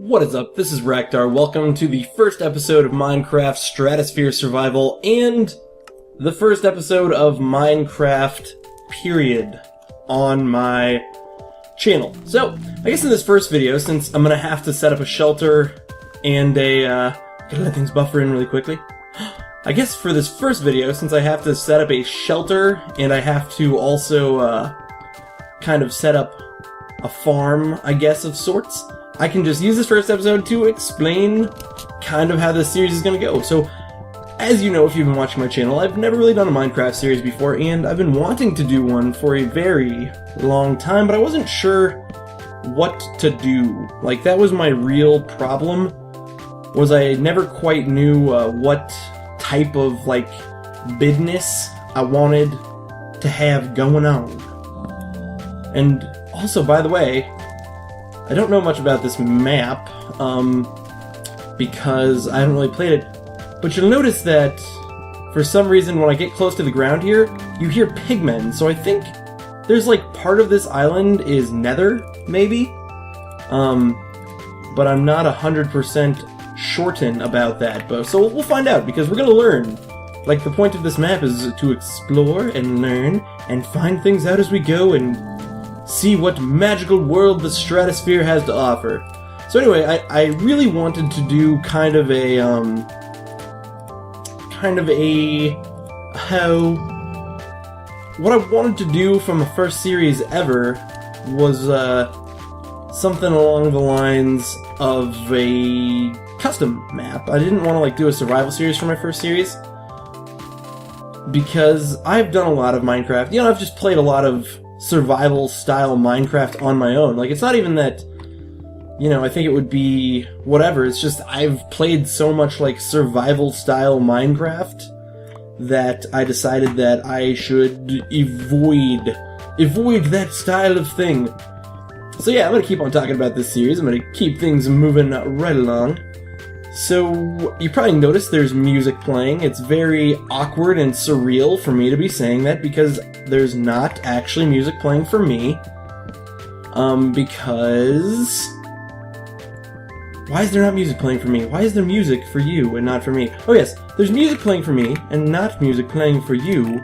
What is up? This is Raktar. Welcome to the first episode of Minecraft Stratosphere Survival and the first episode of Minecraft period on my channel. So, I guess in this first video, since I'm gonna have to set up a shelter and gotta let things buffer in really quickly. I guess for this first video, since I have to set up a shelter and I have to also kind of set up a farm, I guess, of sorts, I can just use this first episode to explain kind of how this series is going to go. So, as you know, if you've been watching my channel, I've never really done a Minecraft series before, and I've been wanting to do one for a very long time, but I wasn't sure what to do. Like, that was my real problem, was I never quite knew what type of, like, business I wanted to have going on. And also, by the way, I don't know much about this map, because I haven't really played it, but you'll notice that, for some reason, when I get close to the ground here, you hear pigmen, so I think there's, like, part of this island is nether, maybe? But I'm not 100% shorten about that, but so we'll find out, because we're gonna learn. Like, the point of this map is to explore and learn and find things out as we go and see what magical world the Stratosphere has to offer. So anyway, I really wanted to do kind of a what I wanted to do from the first series ever was something along the lines of a custom map. I didn't want to, like, do a survival series for my first series, because I've done a lot of Minecraft. You know, I've just played a lot of survival-style Minecraft on my own. Like, it's not even that, you know, I think it would be whatever, it's just I've played so much, like, survival-style Minecraft that I decided that I should avoid that style of thing. So yeah, I'm gonna keep on talking about this series. I'm gonna keep things moving right along. So, you probably noticed there's music playing. It's very awkward and surreal for me to be saying that, because there's not actually music playing for me. Because... why is there not music playing for me? Why is there music for you and not for me? Oh yes, there's music playing for me and not music playing for you,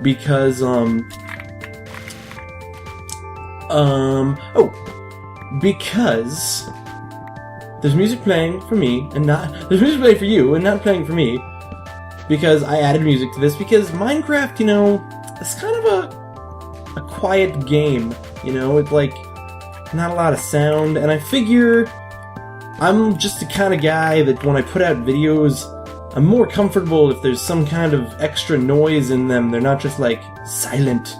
because, because... there's music playing for me and not... there's music playing for you and not playing for me, because I added music to this, because Minecraft, you know, it's kind of a quiet game, you know, it's like, not a lot of sound, and I figure I'm just the kind of guy that when I put out videos, I'm more comfortable if there's some kind of extra noise in them, they're not just, like, silent.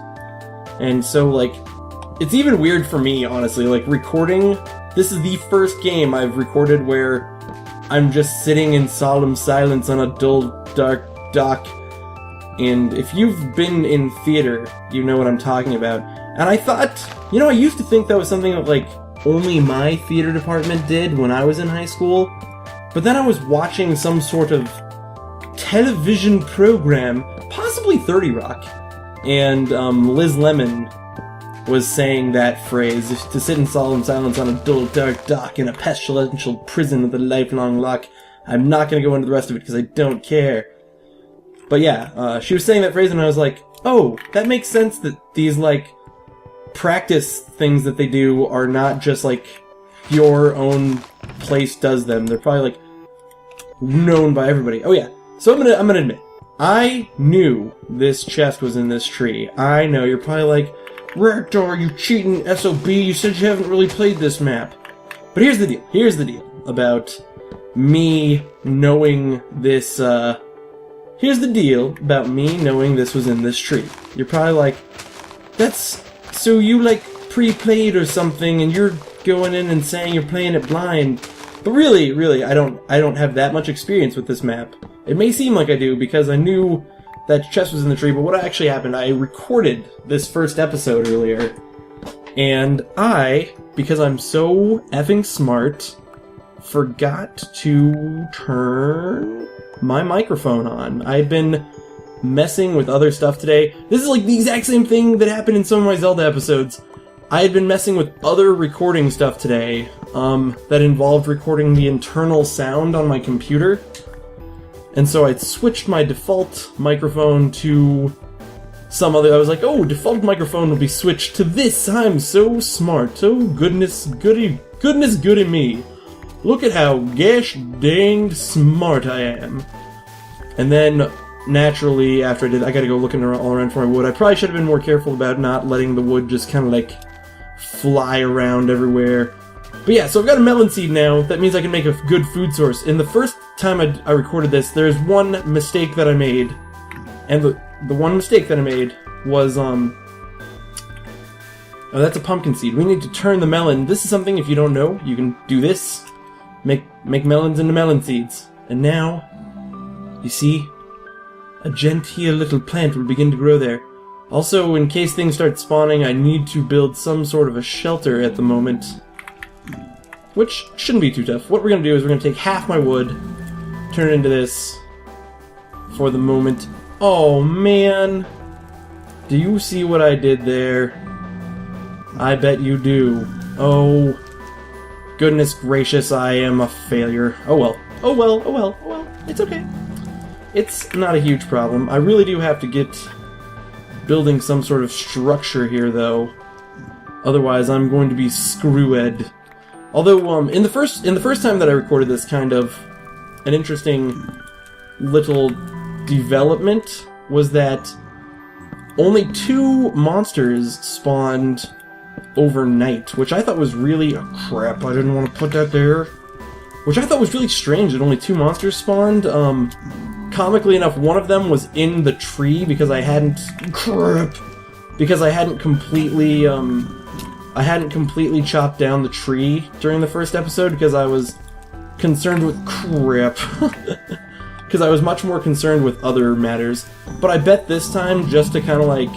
And so, like, it's even weird for me, honestly, like, recording... this is the first game I've recorded where I'm just sitting in solemn silence on a dull, dark dock. And if you've been in theater, you know what I'm talking about. And I thought, you know, I used to think that was something that, like, only my theater department did when I was in high school. But then I was watching some sort of television program, possibly 30 Rock, and Liz Lemon was saying that phrase, to sit in solemn silence on a dull, dark dock in a pestilential prison with a lifelong lock. I'm not going to go into the rest of it because I don't care. But yeah, she was saying that phrase and I was like, oh, that makes sense that these, like, practice things that they do are not just, like, your own place does them. They're probably, like, known by everybody. Oh yeah, so I'm gonna admit, I knew this chest was in this tree. I know, you're probably like, Raktar, you cheating SOB, you said you haven't really played this map. But here's the deal about me knowing this, here's the deal about me knowing this was in this tree. You're probably like, that's, so you, like, pre-played or something, and you're going in and saying you're playing it blind. But really, I don't have that much experience with this map. It may seem like I do, because I knew that chest was in the tree, but what actually happened, I recorded this first episode earlier, and I, because I'm so effing smart, forgot to turn my microphone on. I've been messing with other stuff today. This is like the exact same thing that happened in some of my Zelda episodes. I had been messing with other recording stuff today, that involved recording the internal sound on my computer. And so I switched my default microphone to some other. I was like, oh, default microphone will be switched to this. I'm so smart. Oh, goodness goody me. Look at how gosh danged smart I am. And then, naturally, after I did, I gotta go looking all around for my wood. I probably should have been more careful about not letting the wood just kind of like fly around everywhere. But yeah, so I've got a melon seed now. That means I can make a good food source. In the first time I recorded this, there's one mistake that I made. And the one mistake that I made was, oh, that's a pumpkin seed. We need to turn the melon. This is something, if you don't know, you can do this. Make melons into melon seeds. And now, you see, a genteel little plant will begin to grow there. Also, in case things start spawning, I need to build some sort of a shelter at the moment. Which shouldn't be too tough. What we're going to do is we're going to take half my wood, turn it into this for the moment. Oh, man. Do you see what I did there? I bet you do. Oh, goodness gracious, I am a failure. Oh well. Oh well, oh well, oh well. It's okay. It's not a huge problem. I really do have to get building some sort of structure here, though. Otherwise, I'm going to be screwed. Although, in the first time that I recorded this, kind of an interesting little development was that only 2 monsters spawned overnight, which I thought was really crap. I didn't want to put that there. Which I thought was really strange that only 2 monsters spawned. Comically enough, one of them was in the tree because I hadn't completely chopped down the tree during the first episode because I was concerned with crap. Because I was much more concerned with other matters. But I bet this time, just to kind of like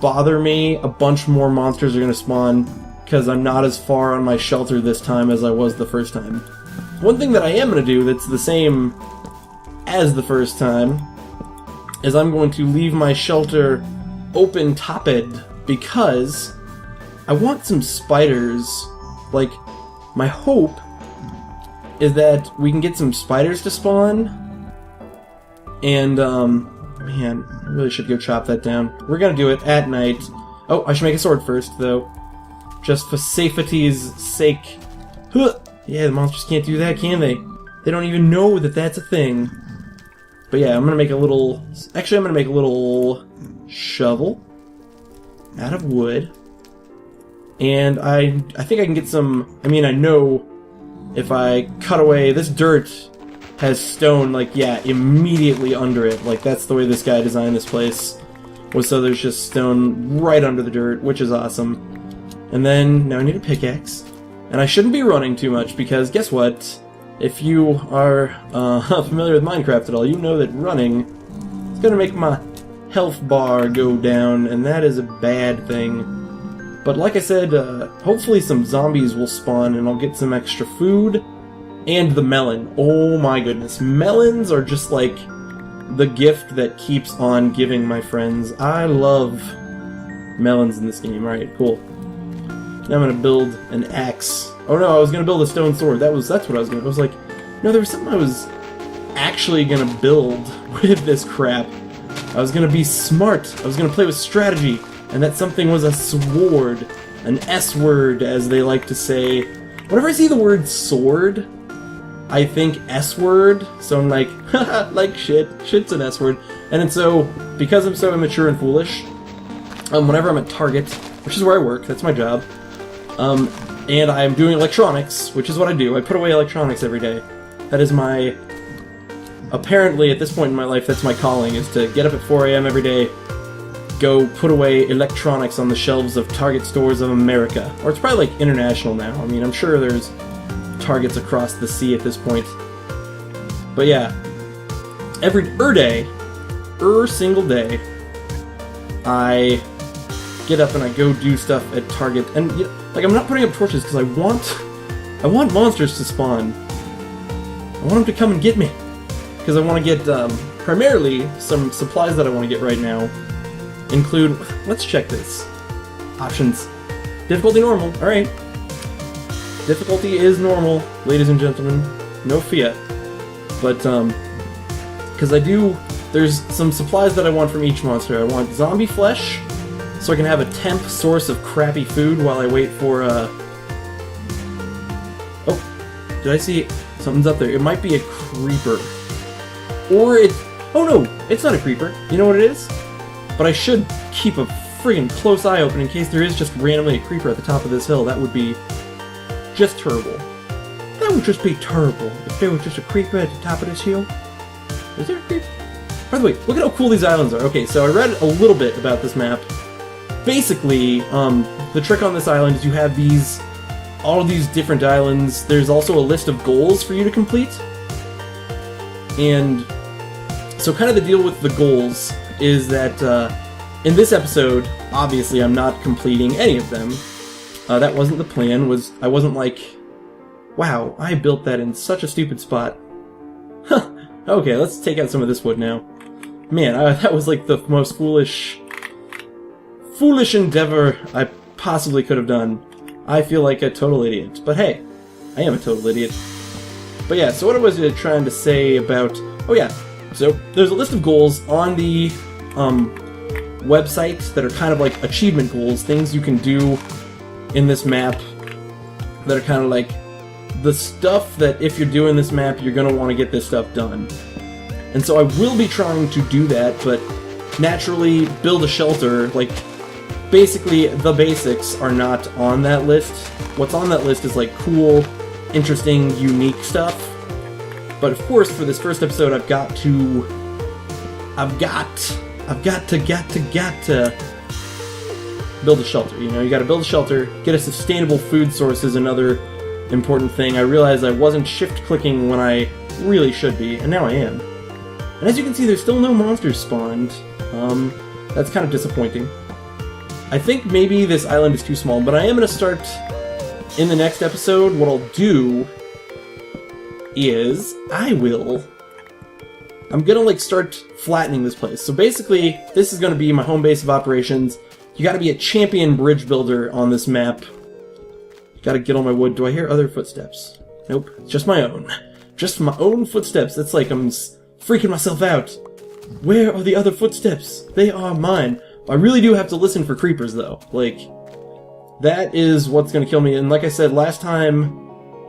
bother me, a bunch more monsters are going to spawn because I'm not as far on my shelter this time as I was the first time. One thing that I am going to do that's the same as the first time is I'm going to leave my shelter open-topped because I want some spiders. Like, my hope is that we can get some spiders to spawn. And, man, I really should go chop that down. We're gonna do it at night. Oh, I should make a sword first, though. Just for safety's sake. Huh. Yeah, the monsters can't do that, can they? They don't even know that that's a thing. But yeah, I'm gonna make a little... Actually, I'm gonna make a little shovel out of wood. And I think I can get some... I mean, I know if I cut away... This dirt has stone, like, yeah, immediately under it. Like, that's the way this guy designed this place. Was so there's just stone right under the dirt, which is awesome. And then, now I need a pickaxe. And I shouldn't be running too much, because guess what? If you are familiar with Minecraft at all, you know that running is going to make my health bar go down, and that is a bad thing. But like I said, hopefully some zombies will spawn, and I'll get some extra food. And the melon. Oh my goodness. Melons are just like the gift that keeps on giving, my friends. I love melons in this game. Alright, cool. Now I'm going to build an axe. Oh no, I was going to build a stone sword. That's what I was going to... I was like, no, there was something I was actually going to build with this crap. I was going to be smart. I was going to play with strategy. And that something was a sword. An S-word, as they like to say. Whenever I see the word sword, I think S-word. So I'm like, haha, like shit. Shit's an S-word. And then so, because I'm so immature and foolish, whenever I'm at Target, which is where I work, that's my job, and I'm doing electronics, which is what I do. I put away electronics every day. That is my... Apparently, at this point in my life, that's my calling, is to get up at 4 a.m. every day, go put away electronics on the shelves of Target stores of America. Or it's probably like international now. I mean, I'm sure there's Targets across the sea at this point. But yeah, every single day, I get up and I go do stuff at Target. And you know, like, I'm not putting up torches because I want monsters to spawn. I want them to come and get me. Because I want to get, primarily, some supplies that I want to get right now include... Let's check this. Options. Difficulty normal. Alright. Difficulty is normal, ladies and gentlemen. No fiat. But, because there's some supplies that I want from each monster. I want zombie flesh, so I can have a temp source of crappy food while I wait for, Oh, did I see something's up there? It might be a creeper. Or oh no, it's not a creeper. You know what it is? But I should keep a friggin' close eye open in case there is just randomly a creeper at the top of this hill. That would be just terrible. That would just be terrible if there was just a creeper at the top of this hill. Is there a creeper? By the way, look at how cool these islands are. Okay, so I read a little bit about this map. Basically, the trick on this island is you have all of these different islands. There's also a list of goals for you to complete. And so kind of the deal with the goals is that in this episode, obviously I'm not completing any of them. That wasn't the plan. I wasn't like, wow, I built that in such a stupid spot. Huh. Okay, let's take out some of this wood now. Man, that was like the most foolish endeavor I possibly could have done. I feel like a total idiot. But hey, I am a total idiot. But yeah, so what I was trying to say about... Oh yeah, so there's a list of goals on the website that are kind of like achievement goals, things you can do in this map that are kind of like the stuff that if you're doing this map, you're going to want to get this stuff done. And so I will be trying to do that, but naturally build a shelter, like basically the basics are not on that list. What's on that list is like cool, interesting, unique stuff. But of course, for this first episode, I've got to build a shelter. You know, you got to build a shelter, get a sustainable food source is another important thing. I realized I wasn't shift-clicking when I really should be, and now I am. And as you can see, there's still no monsters spawned. That's kind of disappointing. I think maybe this island is too small, but I am going to start in the next episode. What I'll do is I'm gonna like start flattening this place. So basically, this is gonna be my home base of operations. You gotta be a champion bridge builder on this map. Gotta get all my wood. Do I hear other footsteps? Nope, just my own. Just my own footsteps. That's like I'm freaking myself out. Where are the other footsteps? They are mine. I really do have to listen for creepers though. Like, that is what's gonna kill me. And like I said last time,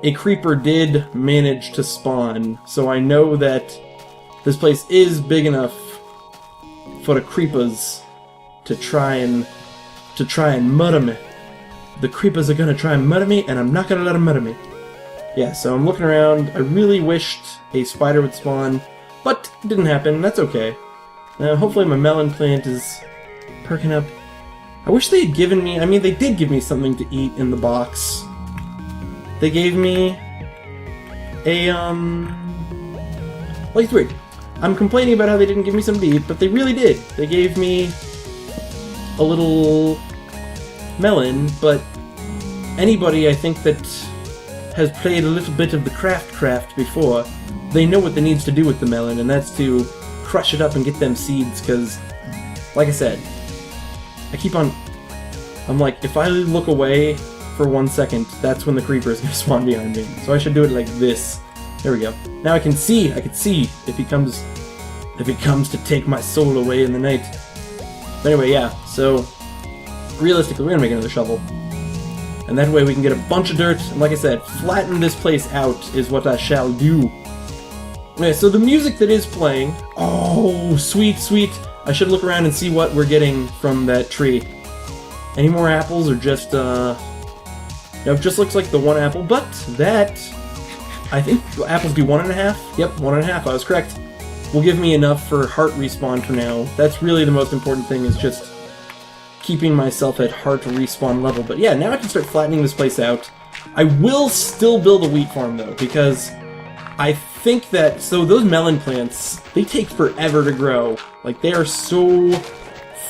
a creeper did manage to spawn, so I know that this place is big enough for the creepers to try and murder me. The creepers are gonna try and murder me, and I'm not gonna let them murder me. Yeah, so I'm looking around. I really wished a spider would spawn, but it didn't happen. That's okay. Now, hopefully my melon plant is perking up. I wish they had given me... I mean, they did give me something to eat in the box. They gave me a, like, it's weird. I'm complaining about how they didn't give me some to eat, but they really did. They gave me a little melon, but anybody, I think, that has played a little bit of the craft before, they know what they needs to do with the melon, and that's to crush it up and get them seeds, because, like I said, I'm like, if I look away for 1 second, that's when the creeper is going to spawn behind me. So I should do it like this. There we go. Now I can see if he comes to take my soul away in the night. But anyway, yeah, so realistically, we're going to make another shovel. And that way we can get a bunch of dirt, and like I said, flatten this place out is what I shall do. Okay, so the music that is playing, oh, sweet, sweet. I should look around and see what we're getting from that tree. Any more apples, or just, no, it just looks like the one apple, but that, I think apples do 1.5. Yep, 1.5, I was correct. Will give me enough for heart respawn for now. That's really the most important thing, is just keeping myself at heart respawn level. But yeah, now I can start flattening this place out. I will still build a wheat farm, though, because I think that, so those melon plants, they take forever to grow. Like, they are so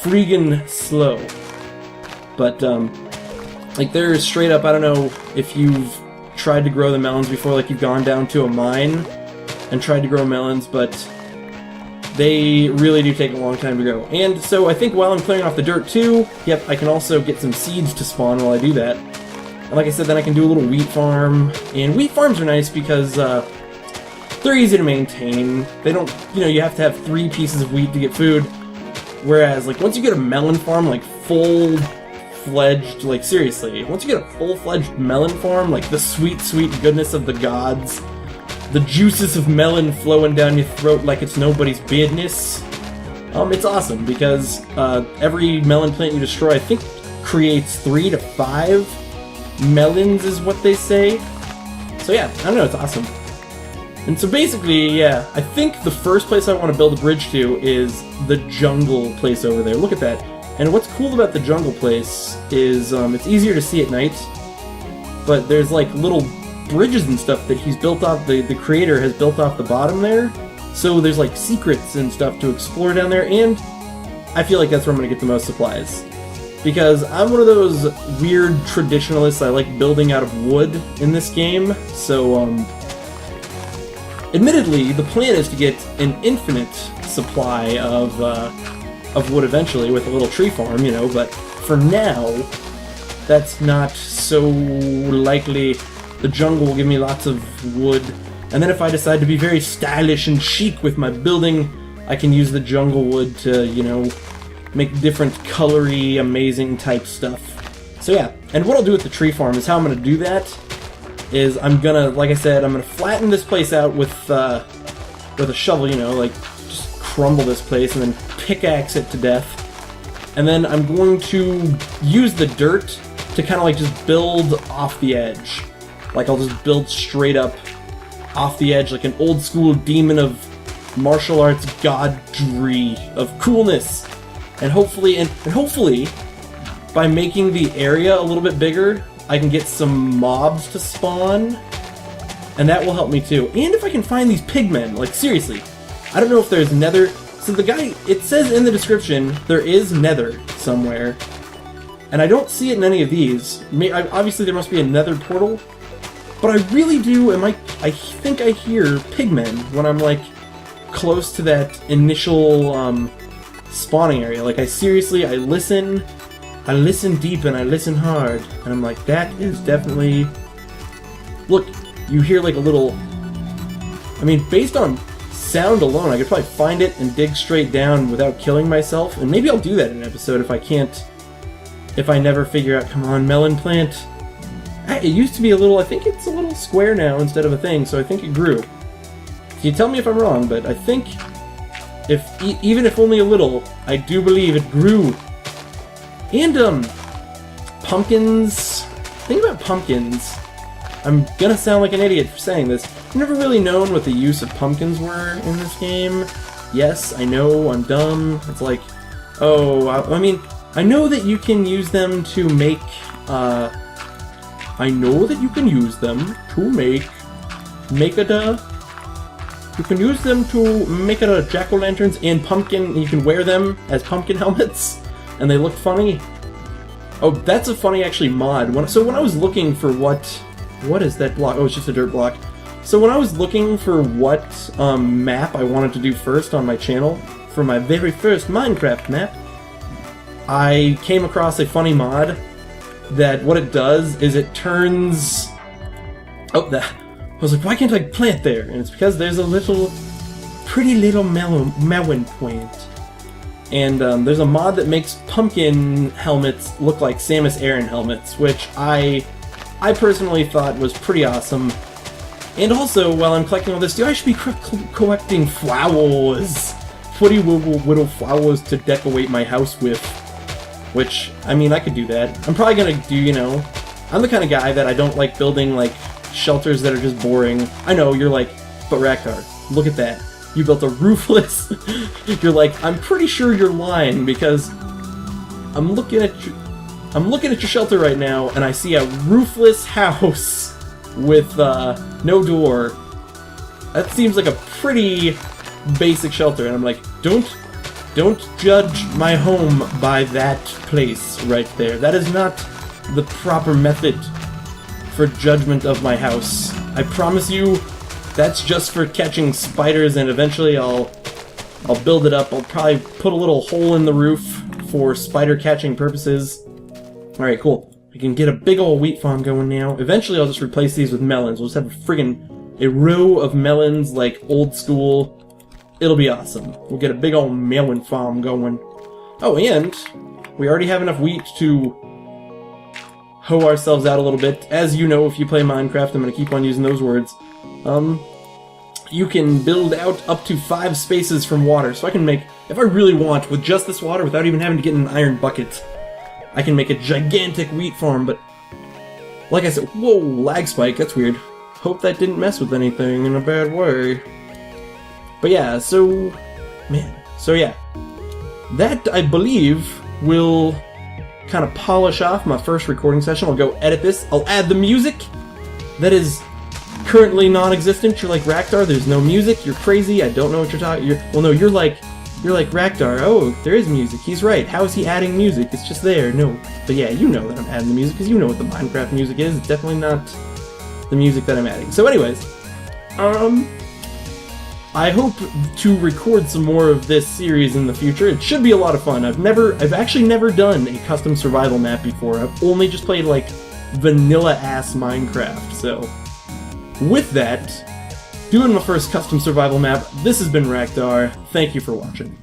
freaking slow. But, like, they're straight up, I don't know if you've tried to grow the melons before, like you've gone down to a mine and tried to grow melons, but they really do take a long time to grow. And so I think while I'm clearing off the dirt too, yep, I can also get some seeds to spawn while I do that. And like I said, then I can do a little wheat farm. And wheat farms are nice because they're easy to maintain. They don't, you have to have 3 pieces of wheat to get food. Whereas, like, once you get a melon farm, like, full-fledged, like, seriously, once you get a full-fledged melon farm, like, the sweet, sweet goodness of the gods, the juices of melon flowing down your throat like it's nobody's business, it's awesome, because every melon plant you destroy, I think, creates 3 to 5 melons, is what they say. So yeah, I don't know, it's awesome. And so basically, yeah, I think the first place I want to build a bridge to is the jungle place over there. Look at that. And what's cool about the jungle place is it's easier to see at night, but there's like little bridges and stuff that he's built off, the creator has built off the bottom there. So there's like secrets and stuff to explore down there, and I feel like that's where I'm going to get the most supplies. Because I'm one of those weird traditionalists, I like building out of wood in this game, so admittedly, the plan is to get an infinite supply of wood eventually with a little tree farm, but for now, that's not so likely. The jungle will give me lots of wood, and then if I decide to be very stylish and chic with my building, I can use the jungle wood to, make different colory, amazing type stuff. So yeah, and what I'll do with the tree farm is how I'm going to do that is I'm gonna, like I said, I'm gonna flatten this place out with a shovel, like just crumble this place and then pickaxe it to death. And then I'm going to use the dirt to kind of like just build off the edge. Like I'll just build straight up off the edge like an old school demon of martial arts godry of coolness. And hopefully by making the area a little bit bigger, I can get some mobs to spawn, and that will help me too. And if I can find these pigmen, like seriously, I don't know if there's nether. So the guy, it says in the description, there is nether somewhere, and I don't see it in any of these. Obviously there must be a nether portal, but I really do, I think I hear pigmen when I'm like close to that initial spawning area. Like I listen deep and I listen hard, and I'm like, that is definitely... Look, you hear like a little... based on sound alone, I could probably find it and dig straight down without killing myself, and maybe I'll do that in an episode if I never figure out... Come on, melon plant. It used to be a little... I think it's a little square now instead of a thing, so I think it grew. You tell me if I'm wrong, but I think even if only a little, I do believe it grew. And, pumpkins... Think about pumpkins. I'm gonna sound like an idiot for saying this. I've never really known what the use of pumpkins were in this game. Yes, I know, I'm dumb. It's like, oh, I know that you can use them to make, you can use them to make jack-o'-lanterns and pumpkin, you can wear them as pumpkin helmets, and they look funny. Oh, that's a funny, actually, mod. So when I was looking for what is that block? Oh, it's just a dirt block. So when I was looking for what map I wanted to do first on my channel, for my very first Minecraft map, I came across a funny mod that what it does is it turns... Oh, that... I was like, why can't I plant there? And it's because there's a pretty little melon plant. And there's a mod that makes pumpkin helmets look like Samus Aran helmets, which I personally thought was pretty awesome. And also, while I'm collecting all this, I should be collecting flowers. Pretty little flowers to decorate my house with. Which, I could do that. I'm probably gonna do, I'm the kind of guy that I don't like building, like, shelters that are just boring. I know, you're like, but Raktar, look at that. You built a roofless... You're like, I'm pretty sure you're lying, because I'm looking at your shelter right now, and I see a roofless house with no door. That seems like a pretty basic shelter, and I'm like, don't judge my home by that place right there. That is not the proper method for judgment of my house. I promise you, that's just for catching spiders, and eventually I'll build it up. I'll probably put a little hole in the roof for spider catching purposes. Alright, cool. We can get a big old wheat farm going now. Eventually I'll just replace these with melons. We'll just have a row of melons like old school. It'll be awesome. We'll get a big old melon farm going. Oh, and we already have enough wheat to hoe ourselves out a little bit. As you know, if you play Minecraft, I'm going to keep on using those words. You can build out up to 5 spaces from water. So I can make, if I really want, with just this water, without even having to get in an iron bucket, I can make a gigantic wheat farm. But like I said, whoa, lag spike, that's weird. Hope that didn't mess with anything in a bad way. But yeah, so yeah. That, I believe, will kind of polish off my first recording session. I'll go edit this. I'll add the music that is currently non-existent. You're like, Raktar, there's no music. You're crazy. I don't know what you're talking. Well, no, you're like Raktar. Oh, there is music. He's right. How is he adding music? It's just there. No, but yeah, you know that I'm adding the music because you know what the Minecraft music is. It's definitely not the music that I'm adding. So, anyways, I hope to record some more of this series in the future. It should be a lot of fun. I've actually never done a custom survival map before. I've only just played, like, vanilla-ass Minecraft. So, with that, doing my first custom survival map, this has been Raktar. Thank you for watching.